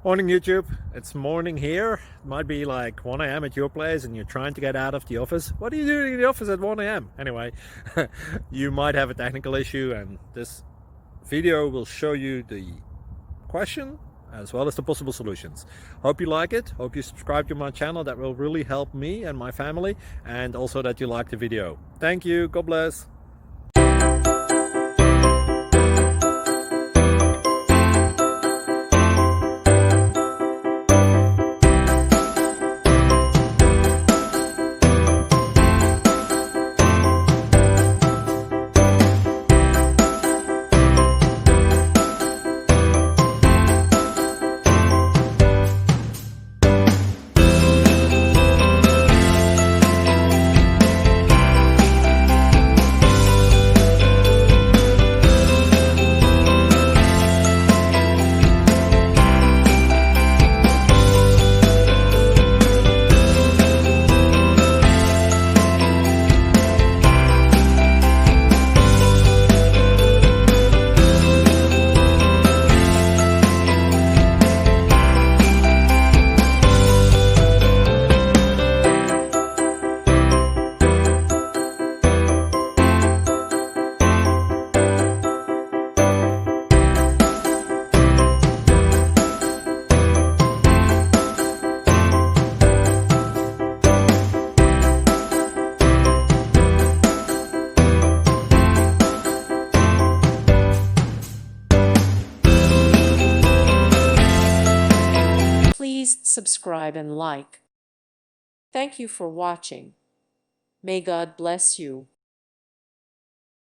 Morning YouTube, it's morning here. It might be like 1 a.m. at your place and you're trying to get out of the office. What are you doing in the office at 1 a.m? Anyway, you might have a technical issue and this video will show you the question as well as the possible solutions. Hope you like it, hope you subscribe to my channel. That will really help me and my family, and also that you like the video. Thank you, God bless. Please subscribe and like. Thank you for watching. May God bless you.